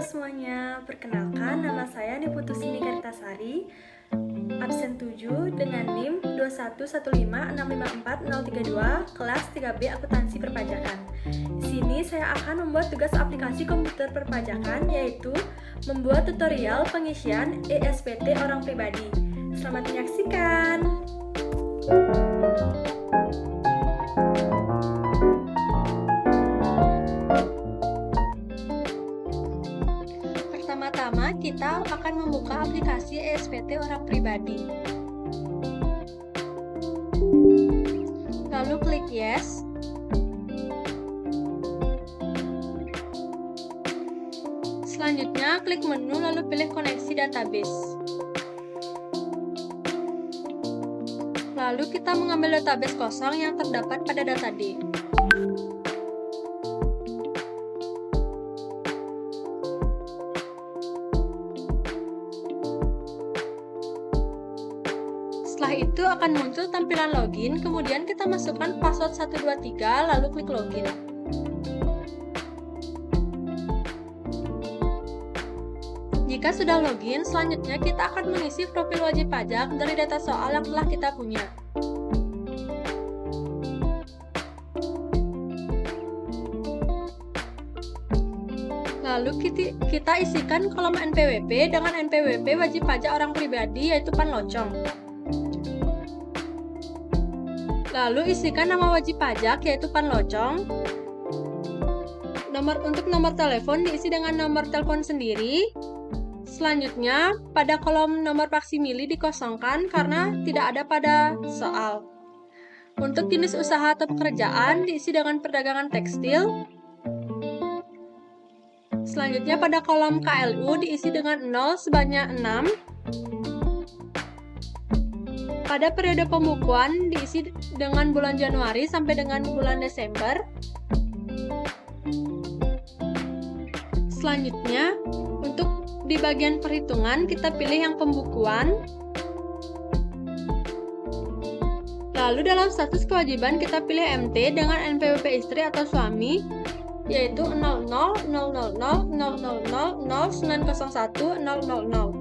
semuanya, perkenalkan nama saya Niputusini Kartasari, absen 7 dengan NIM 21156540032, kelas 3B Akuntansi Perpajakan. Di sini saya akan membuat tugas aplikasi komputer perpajakan, yaitu membuat tutorial pengisian ESPT orang pribadi. Selamat menyaksikan! Pertama-tama kita akan membuka aplikasi ESPT orang pribadi. Lalu klik yes. Selanjutnya klik menu lalu pilih koneksi database. Lalu kita mengambil database kosong yang terdapat pada data D. Setelah itu akan muncul tampilan login, kemudian kita masukkan password 123 lalu klik login. Jika sudah login, selanjutnya kita akan mengisi profil wajib pajak dari data soal yang telah kita punya. Lalu kita isikan kolom NPWP dengan NPWP wajib pajak orang pribadi yaitu Panlocong. Lalu isikan nama wajib pajak yaitu Panlocong. Untuk nomor telepon diisi dengan nomor telepon sendiri. Selanjutnya, pada kolom nomor faksimili dikosongkan karena tidak ada pada soal. Untuk jenis usaha atau pekerjaan diisi dengan perdagangan tekstil. Selanjutnya pada kolom KLU diisi dengan 0 sebanyak 6. Pada periode pembukuan diisi dengan bulan Januari sampai dengan bulan Desember. Selanjutnya, untuk di bagian perhitungan kita pilih yang pembukuan. Lalu dalam status kewajiban kita pilih MT dengan NPWP istri atau suami yaitu 00000009010000.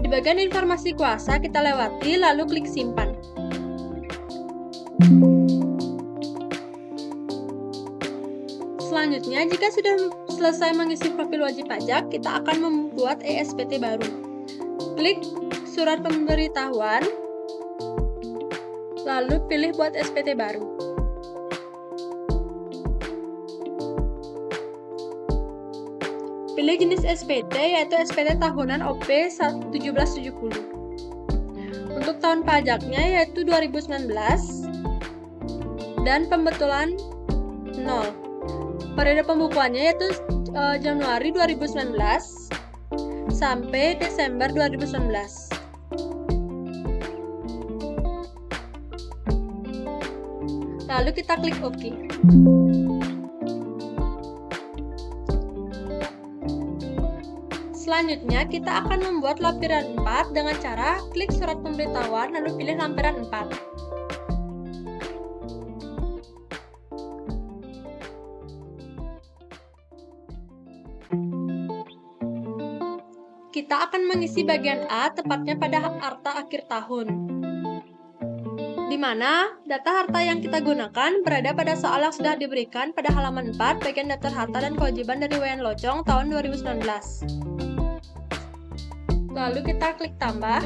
Di bagian informasi kuasa kita lewati lalu klik simpan. Selanjutnya, jika sudah selesai mengisi profil wajib pajak, kita akan membuat ESPT baru. Klik surat pemberitahuan, lalu pilih buat SPT baru. Pilih jenis SPT yaitu SPT tahunan OP 1770. Untuk tahun pajaknya yaitu 2019 dan pembetulan 0. Periode pembukuannya yaitu Januari 2019 sampai Desember 2019. Lalu kita klik OK. Selanjutnya kita akan membuat lampiran 4 dengan cara klik surat pemberitahuan lalu pilih lampiran 4. Kita akan mengisi bagian A tepatnya pada harta akhir tahun, di mana data harta yang kita gunakan berada pada soal yang sudah diberikan pada halaman 4 bagian daftar harta dan kewajiban dari WN Locong tahun 2019. Lalu kita klik tambah.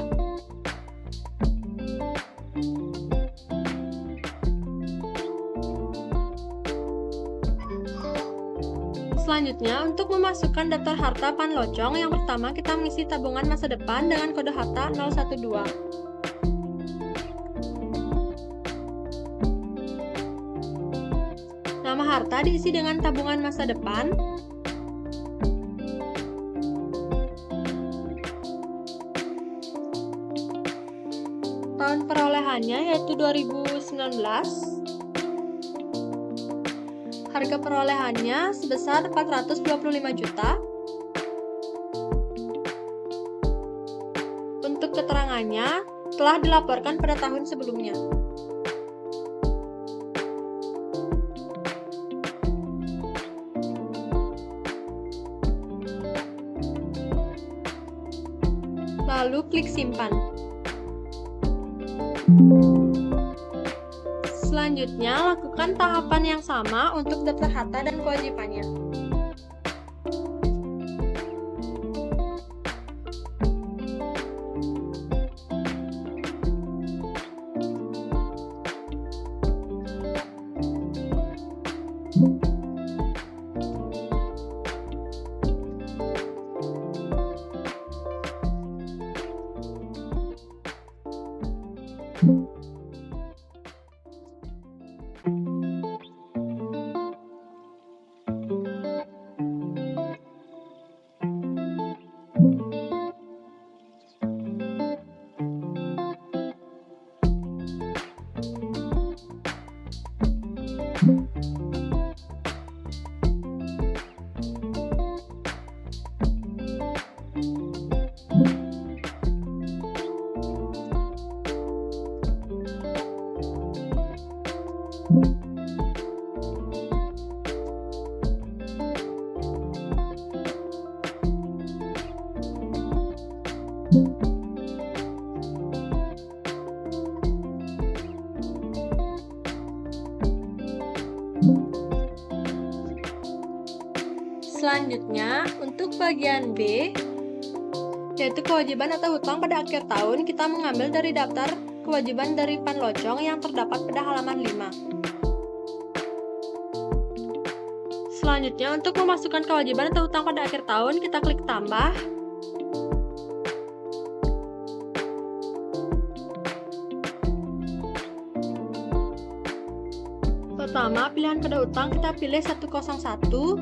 Selanjutnya, untuk memasukkan daftar harta Panlocong, yang pertama kita mengisi tabungan masa depan dengan kode harta 012. Nama harta diisi dengan tabungan masa depan. Tahun perolehannya yaitu 2019. Harga perolehannya sebesar 425 juta. Untuk keterangannya telah dilaporkan pada tahun sebelumnya. lalu klik simpan. Selanjutnya, lakukan tahapan yang sama untuk daftar harta dan kewajibannya. Selanjutnya, untuk bagian B, yaitu kewajiban atau hutang pada akhir tahun, kita mengambil dari daftar kewajiban dari Panlocong yang terdapat pada halaman 5. Selanjutnya, untuk memasukkan kewajiban atau hutang pada akhir tahun, kita klik tambah. Pertama, pilihan pada hutang kita pilih 101.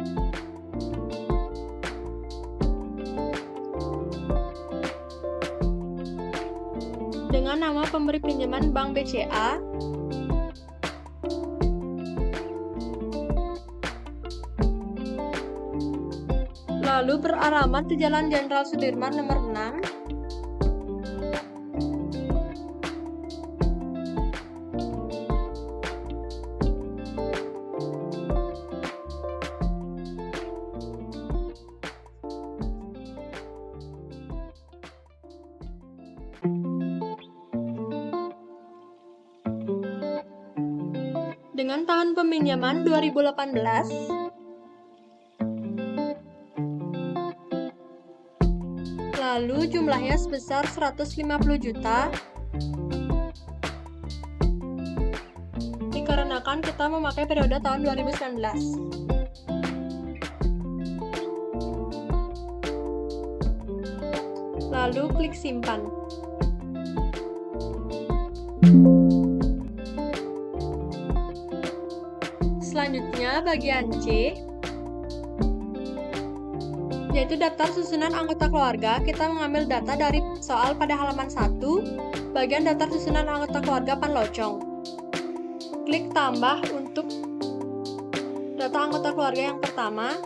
Dengan nama pemberi pinjaman Bank BCA. Lalu beralamat di Jalan Jenderal Sudirman nomor 6. Dengan tahun peminjaman 2018, lalu jumlahnya sebesar 150 juta, dikarenakan kita memakai periode tahun 2019. Lalu klik simpan. Selanjutnya, bagian C, yaitu daftar susunan anggota keluarga. Kita mengambil data dari soal pada halaman 1, bagian daftar susunan anggota keluarga Panlocong. Klik tambah untuk data anggota keluarga yang pertama.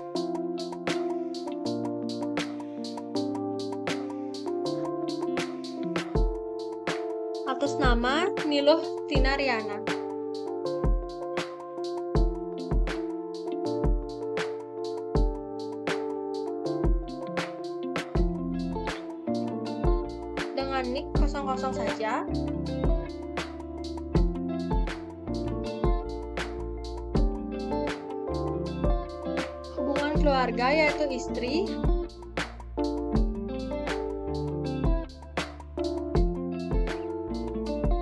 Atas nama Niluh Tina Riana. Dengan nik 00 saja. Hubungan keluarga yaitu istri.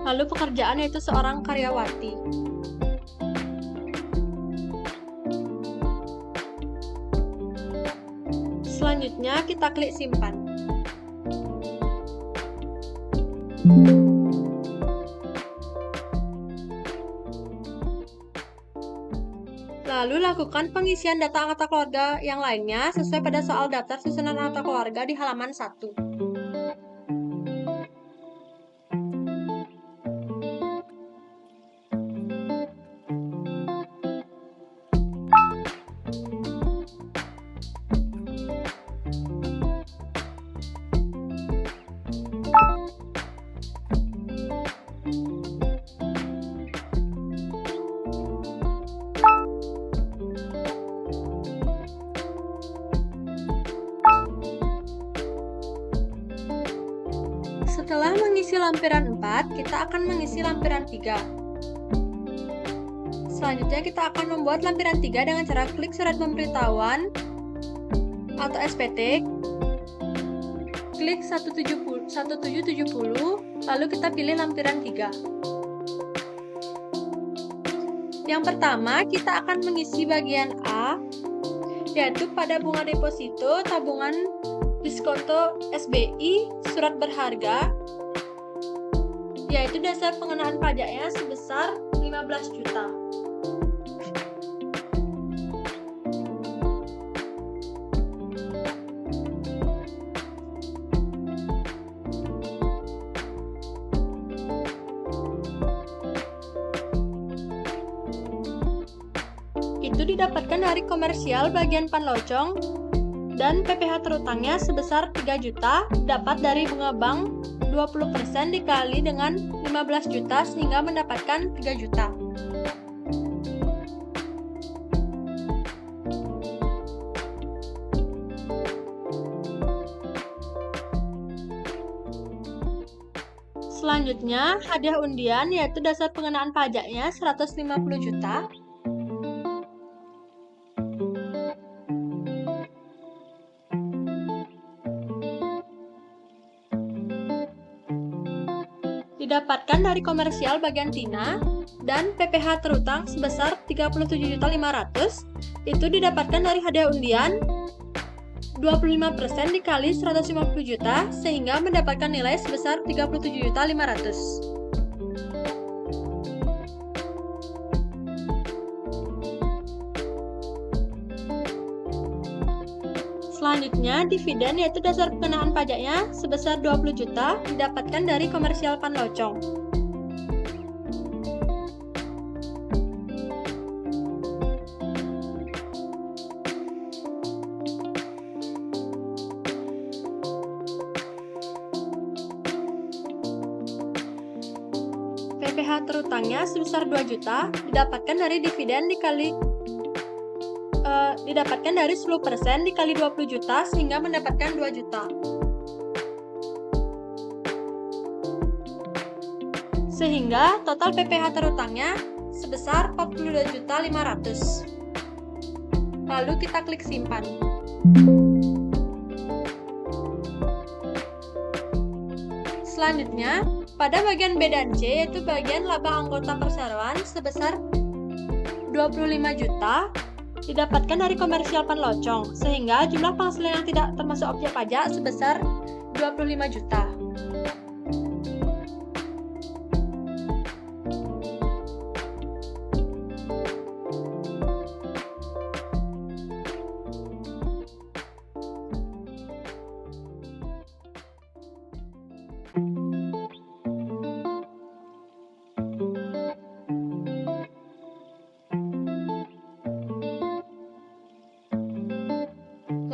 Lalu pekerjaan yaitu seorang karyawati. Selanjutnya kita klik simpan. Lalu lakukan pengisian data anggota keluarga yang lainnya sesuai pada soal daftar susunan anggota keluarga di halaman 1. mengisi lampiran 4, kita akan mengisi lampiran 3. Selanjutnya kita akan membuat lampiran 3 dengan cara klik surat pemberitahuan atau SPT, klik 1770, lalu kita pilih lampiran 3. Yang pertama, kita akan mengisi bagian A, yaitu pada bunga deposito tabungan diskonto SBI surat berharga, yaitu dasar pengenaan pajaknya sebesar 15 juta. Itu didapatkan dari komersial bagian Panlocong, dan PPh terutangnya sebesar 3 juta dapat dari bunga bank 20% dikali dengan 15 juta sehingga mendapatkan 3 juta. Selanjutnya, hadiah undian yaitu dasar pengenaan pajaknya 150 juta. Didapatkan dari komersial bagian Tina, dan PPh terutang sebesar 37.500.000 itu didapatkan dari hadiah undian 25% dikali 150 juta sehingga mendapatkan nilai sebesar 37.500.000. Selanjutnya, dividen yaitu dasar pengenaan pajaknya sebesar 20 juta didapatkan dari komersial Panlocong. PPh terutangnya sebesar 2 juta didapatkan dari dividen didapatkan dari 10% dikali 20 juta sehingga mendapatkan 2 juta. Sehingga total PPh terutangnya sebesar 42.500.000. Lalu kita klik simpan. Selanjutnya, pada bagian B dan C yaitu bagian laba anggota perseroan sebesar 25 juta didapatkan dari komersial Panlocong, sehingga jumlah penghasilan yang tidak termasuk objek pajak sebesar 25 juta.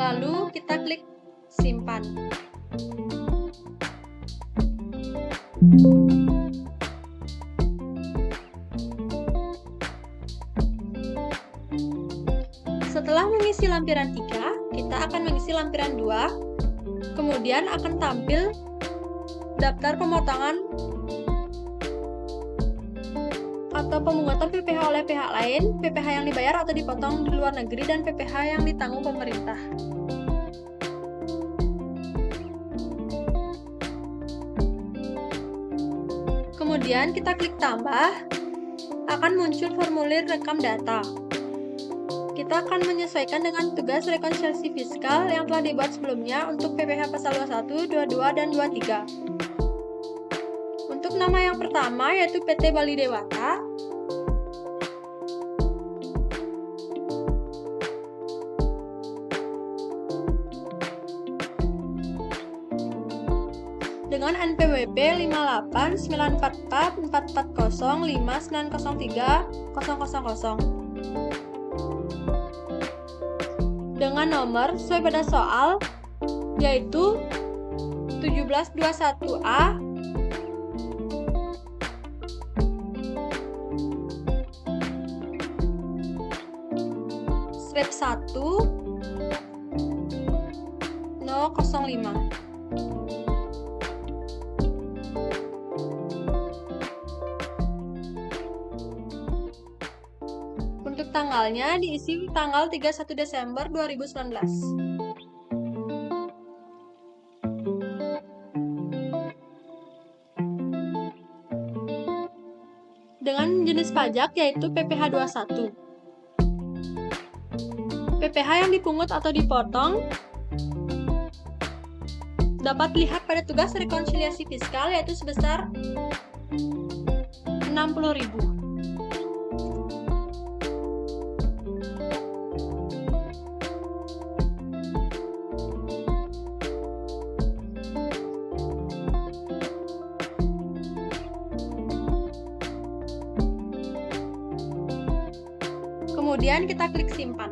Lalu kita klik simpan. Setelah mengisi lampiran 3, kita akan mengisi lampiran 2. Kemudian akan tampil daftar pemotongan atau pemungutan PPh oleh pihak lain, PPh yang dibayar atau dipotong di luar negeri, dan PPh yang ditanggung pemerintah. Kemudian kita klik tambah, akan muncul formulir rekam data. Kita akan menyesuaikan dengan tugas rekonsiliasi fiskal yang telah dibuat sebelumnya untuk PPh pasal 21, 22, dan 23. Untuk nama yang pertama yaitu PT Bali Dewata, dengan NPWP 58944440590300 dengan nomor sesuai pada soal yaitu 1721A strip 1 005. Untuk tanggalnya diisi tanggal 31 Desember 2019. Dengan jenis pajak yaitu PPh 21. PPh yang dipungut atau dipotong dapat dilihat pada tugas rekonsiliasi fiskal yaitu sebesar 60.000. Kemudian kita klik simpan.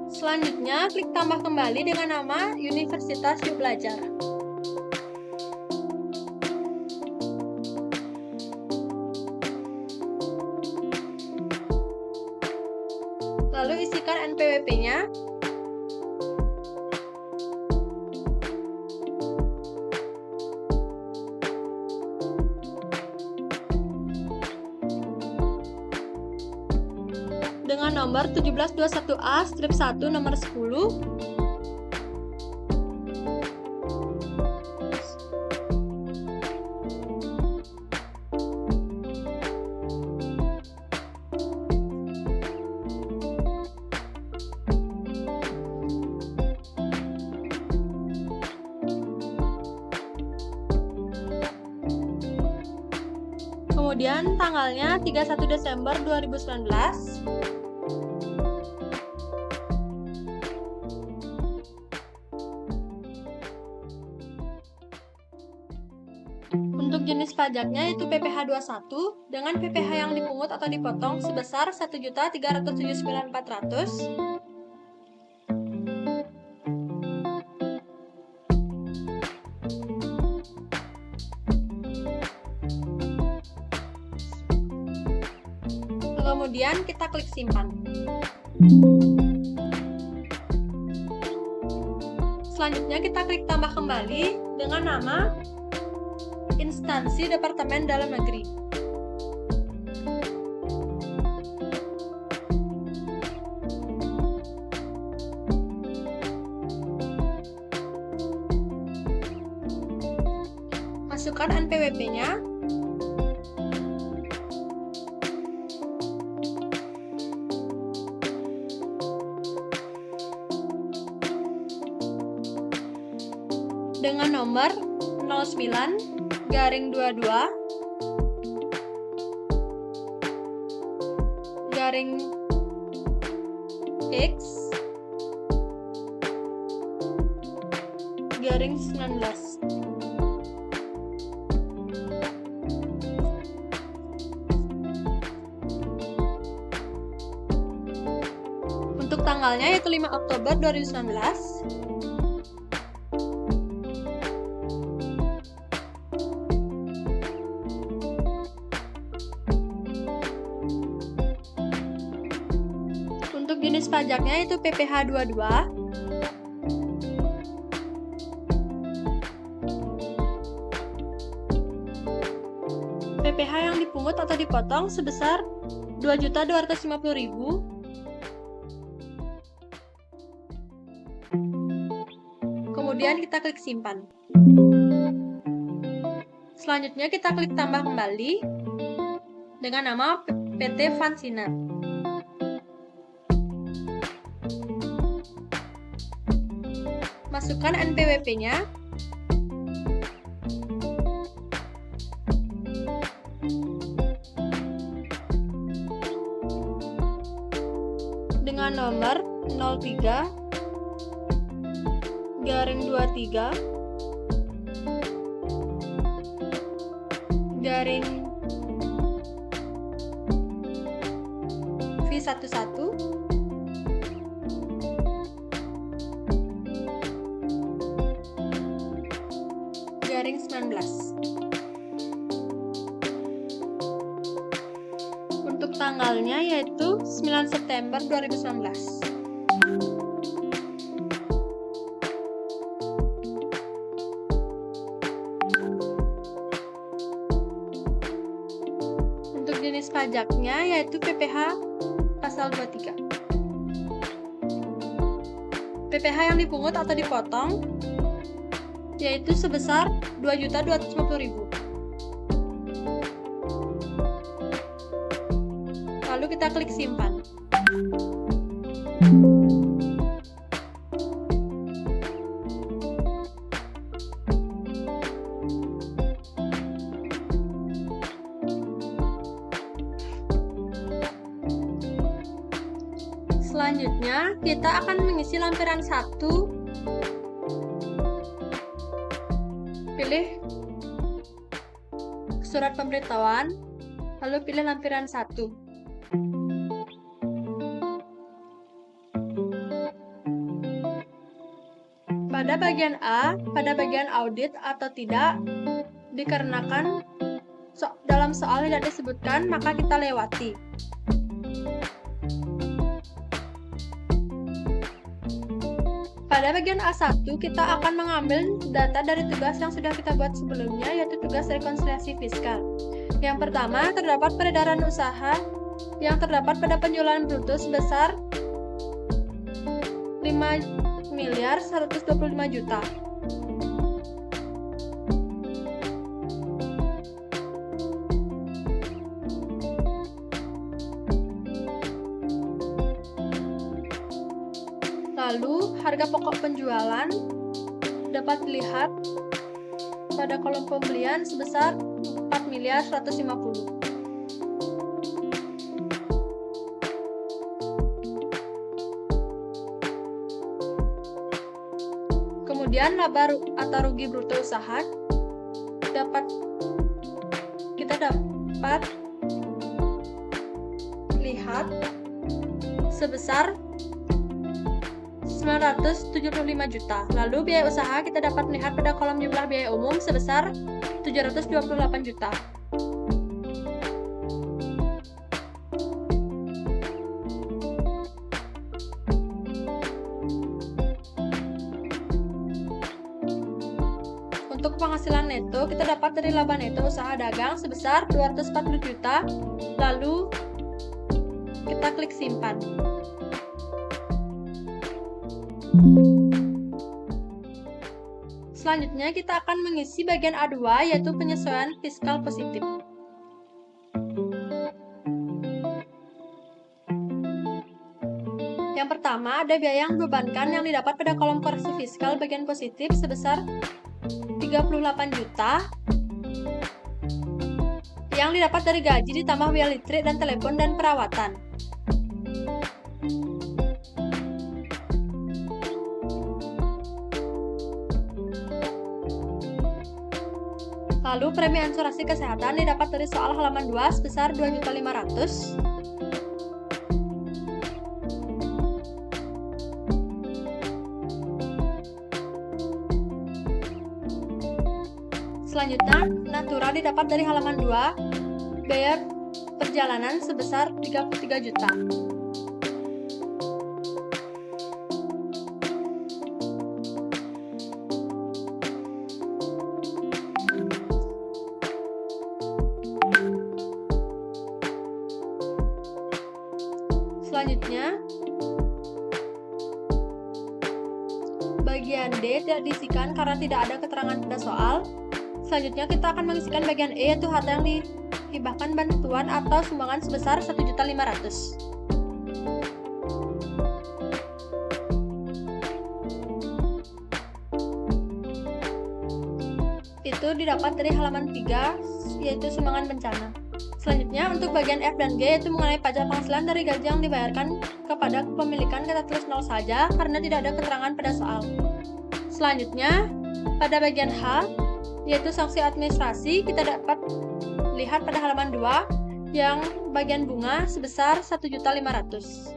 Selanjutnya, klik tambah kembali dengan nama Universitas Yuk Belajar. Lalu isikan NPWP-nya. Dengan nomor 1721A strip 1 nomor 10. Kemudian tanggalnya 31 Desember 2019. Untuk jenis pajaknya yaitu PPh 21 dengan PPh yang dipungut atau dipotong sebesar 1.379.400. Kemudian kita klik simpan. Selanjutnya kita klik tambah kembali dengan nama Instansi Departemen Dalam Negeri. Masukkan NPWP-nya. Dengan nomor 09-X-19. Untuk tanggalnya yaitu 5 Oktober 2019. Untuk jenis pajaknya itu PPh 22. PPh yang dipungut atau dipotong sebesar 2.250.000. Kemudian kita klik simpan. Selanjutnya kita klik tambah kembali dengan nama PT Vansina. Masukkan NPWP-nya. Dengan nomor 03-23-V11 19. Untuk tanggalnya yaitu 9 September 2019. jenis pajaknya yaitu PPh pasal 23. PPh yang dipungut atau dipotong yaitu sebesar Rp2.250.000. Lalu kita klik simpan. Selanjutnya, kita akan mengisi lampiran 1. Pilih surat pemberitahuan, lalu pilih lampiran 1. Pada bagian A, pada bagian audit atau tidak, dikarenakan dalam soal tidak disebutkan, maka kita lewati. Pada bagian A1, kita akan mengambil data dari tugas yang sudah kita buat sebelumnya, yaitu tugas rekonsiliasi fiskal. Yang pertama, terdapat peredaran usaha yang terdapat pada penjualan bruto sebesar 5.125.000.000. Lalu, harga pokok penjualan dapat dilihat pada kolom pembelian sebesar 4.150.000. Kemudian, laba atau rugi bruto usaha kita dapat lihat sebesar 975 juta. Lalu biaya usaha kita dapat melihat pada kolom jumlah biaya umum sebesar 728 juta. Untuk penghasilan neto, kita dapat dari laba neto usaha dagang sebesar 240 juta. Lalu kita klik simpan. Selanjutnya kita akan mengisi bagian A2 yaitu penyesuaian fiskal positif. Yang pertama ada biaya yang dibebankan yang didapat pada kolom koreksi fiskal bagian positif sebesar 38 juta yang didapat dari gaji ditambah biaya listrik dan telepon dan perawatan. Lalu premi asuransi kesehatan didapat dari soal halaman 2 sebesar 2.500.000. Selanjutnya, natura didapat dari halaman 2, biaya perjalanan sebesar 33 juta. Selanjutnya, bagian D tidak diisikan karena tidak ada keterangan pada soal. Selanjutnya kita akan mengisikan bagian E yaitu harta yang dihibahkan bantuan atau sumbangan sebesar 1.500.000. Itu didapat dari halaman 3 yaitu sumbangan bencana. Selanjutnya untuk bagian F dan G yaitu mengenai pajak penghasilan dari gaji yang dibayarkan kepada kepemilikan kita tulis 0 saja karena tidak ada keterangan pada soal. Selanjutnya pada bagian H yaitu sanksi administrasi kita dapat lihat pada halaman 2 yang bagian bunga sebesar 1.500.000.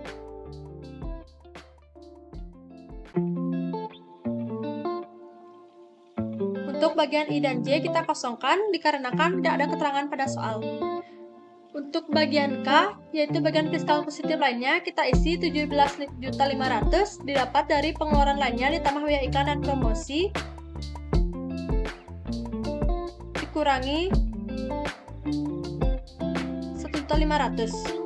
Untuk bagian I dan J kita kosongkan dikarenakan tidak ada keterangan pada soal. Untuk bagian K, yaitu bagian fiskal positif lainnya, kita isi 17.500.000 didapat dari pengeluaran lainnya ditambah biaya iklan dan promosi dikurangi 500.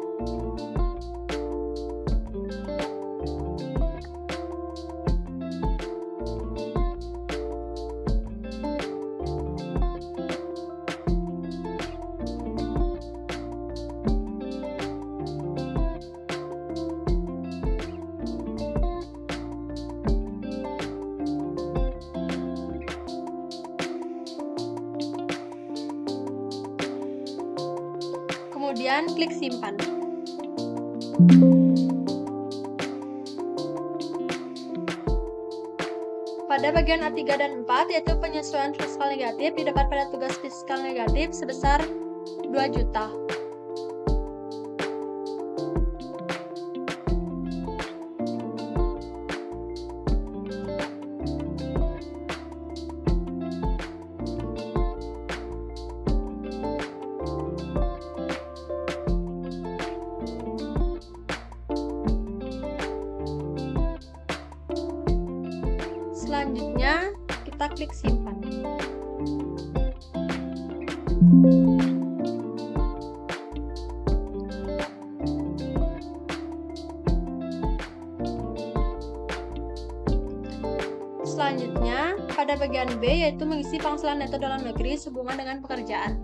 Kemudian klik simpan. Pada bagian A3 dan 4, yaitu penyesuaian fiskal negatif, didapat pada tugas fiskal negatif sebesar 2 juta. Selanjutnya, kita klik simpan. Selanjutnya, pada bagian B, yaitu mengisi penghasilan neto dalam negeri sehubungan dengan pekerjaan.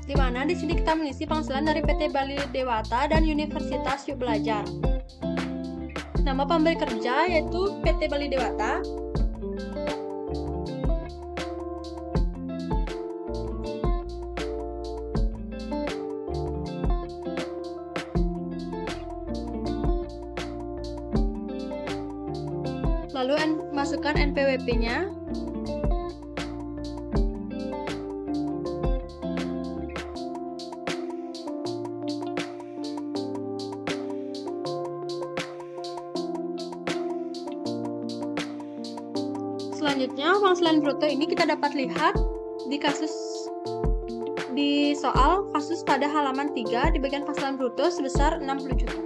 Di mana di sini kita mengisi penghasilan dari PT Bali Dewata dan Universitas Yuk Belajar. Nama pemberi kerja yaitu PT Bali Dewata. Lalu masukkan NPWP-nya. Selanjutnya, penghasilan bruto ini kita dapat lihat di soal kasus pada halaman 3 di bagian penghasilan bruto sebesar 60 juta.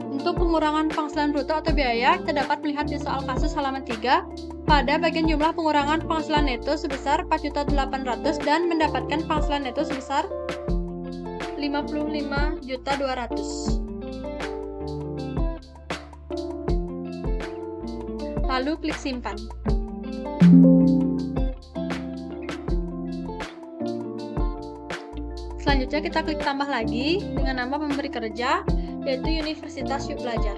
Untuk pengurangan penghasilan bruto atau biaya, kita dapat melihat di soal kasus halaman 3 pada bagian jumlah pengurangan penghasilan neto sebesar 4.800.000 dan mendapatkan penghasilan neto sebesar 55.200.000. Lalu klik simpan. Selanjutnya kita klik tambah lagi dengan nama pemberi kerja yaitu Universitas Yuk Belajar.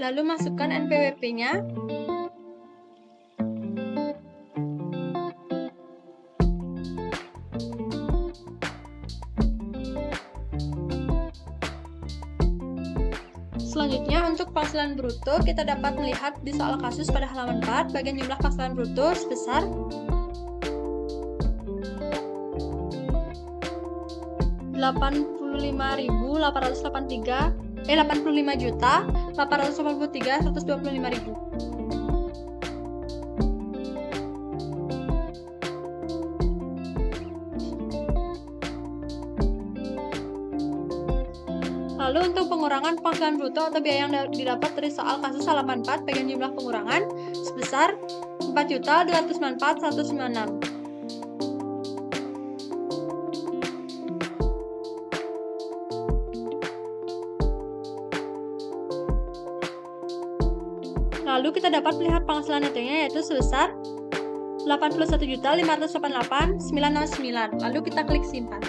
Lalu masukkan NPWP-nya. Selanjutnya untuk penghasilan bruto kita dapat melihat di soal kasus pada halaman 4 bagian jumlah penghasilan bruto sebesar 85.883.125.000. Lalu untuk pengurangan penghasilan bruto atau biaya yang didapat dari soal kasus halaman 4 bagian jumlah pengurangan sebesar 4.294.196. Lalu kita dapat melihat penghasilan netonya yaitu sebesar 81.588.909. Lalu kita klik simpan.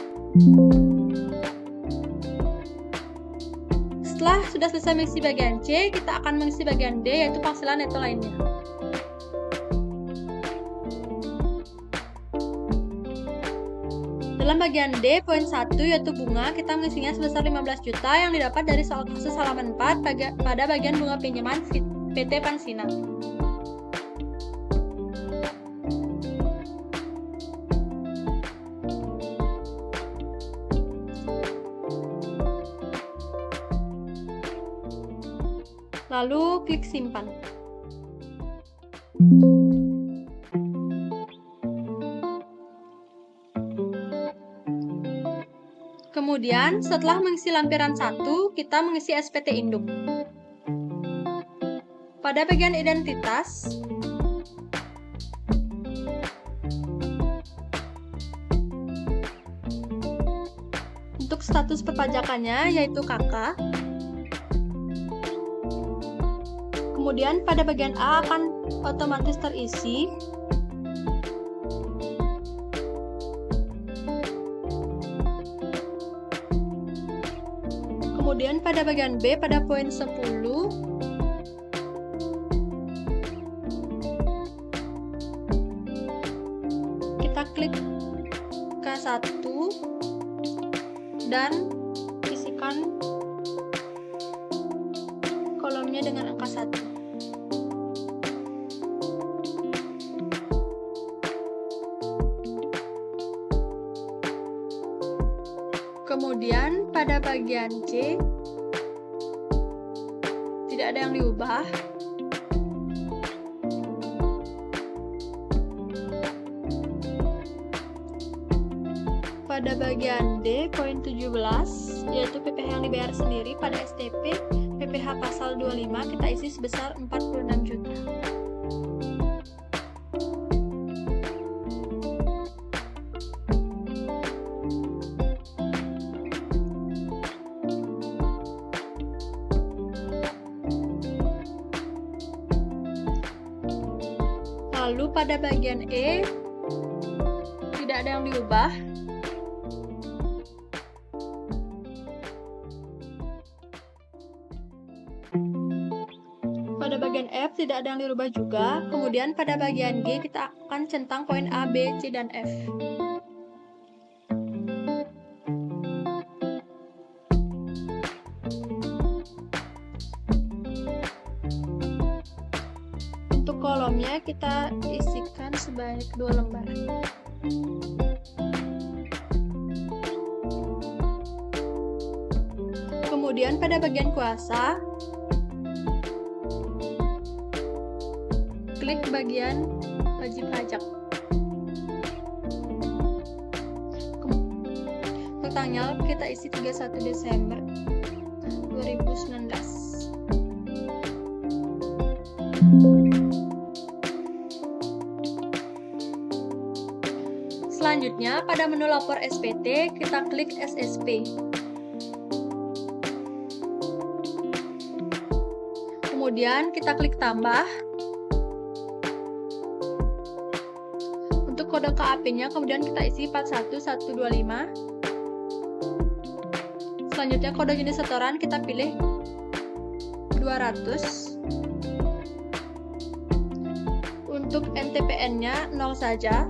Setelah sudah selesai mengisi bagian C, kita akan mengisi bagian D yaitu penghasilan neto lainnya. Dalam bagian D, poin 1 yaitu bunga, kita mengisinya sebesar 15 juta yang didapat dari soal kasus halaman 4 pada bagian bunga pinjaman PT Pansina. Lalu klik simpan. Kemudian, setelah mengisi lampiran 1, kita mengisi SPT induk. Pada bagian identitas, untuk status perpajakannya yaitu KK. Kemudian pada bagian A akan otomatis terisi. Kemudian pada bagian B pada poin 10 kita klik K1 dan isikan kolomnya dengan angka 1. Kemudian pada bagian C tidak ada yang diubah. Pada bagian D poin 17 yaitu PPh yang dibayar sendiri pada STP PPh pasal 25 kita isi sebesar 46 juta. Lalu pada bagian E tidak ada yang diubah. Pada bagian F tidak ada yang dirubah juga. Kemudian pada bagian G kita akan centang poin A, B, C, dan F. Untuk kolomnya kita isikan sebanyak 2 lembar. Kemudian pada bagian kuasa, klik bagian wajib pajak. Untuk tanggal kita isi 31 Desember 2019. Selanjutnya, pada menu lapor SPT, kita klik SSP. Kemudian kita klik tambah. Untuk kode KAP-nya, kemudian kita isi 41125. Selanjutnya, kode jenis setoran kita pilih 200. Untuk MTPN-nya 0 saja.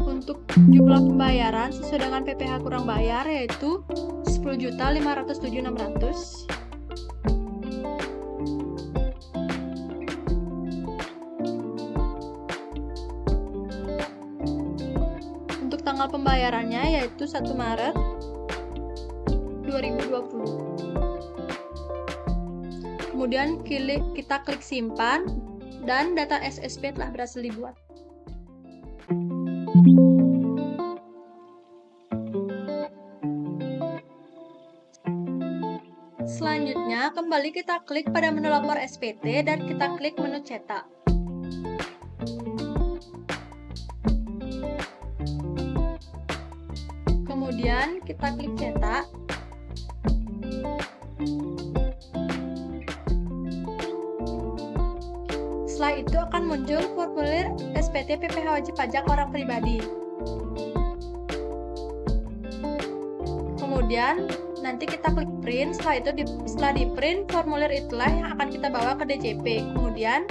Untuk jumlah pembayaran sesuai dengan PPh kurang bayar yaitu 10.507.600. Untuk tanggal pembayarannya yaitu 1 Maret 2020. Kemudian kita klik simpan dan data SSP telah berhasil dibuat. Selanjutnya, kembali kita klik pada menu lapor SPT dan kita klik menu cetak. Kemudian kita klik cetak. Setelah itu akan muncul formulir SPT PPh wajib pajak orang pribadi. Kemudian nanti kita klik print. Setelah di print, formulir itulah yang akan kita bawa ke DJP. Kemudian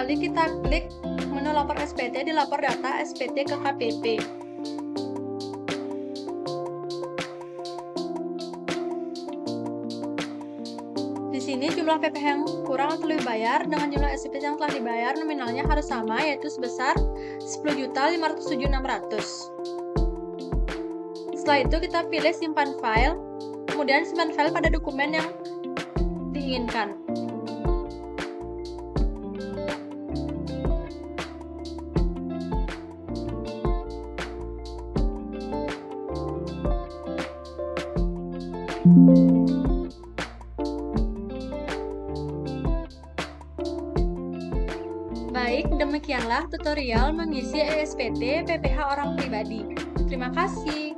Lalu kita klik menu lapor SPT di lapor data SPT ke KPP. Di sini jumlah PPh yang kurang atau lebih bayar dengan jumlah SPT yang telah dibayar nominalnya harus sama, yaitu sebesar 10.507.600. Setelah itu kita pilih simpan file, kemudian simpan file pada dokumen yang diinginkan. Baik, demikianlah tutorial mengisi ESPT PPh orang pribadi. Terima kasih.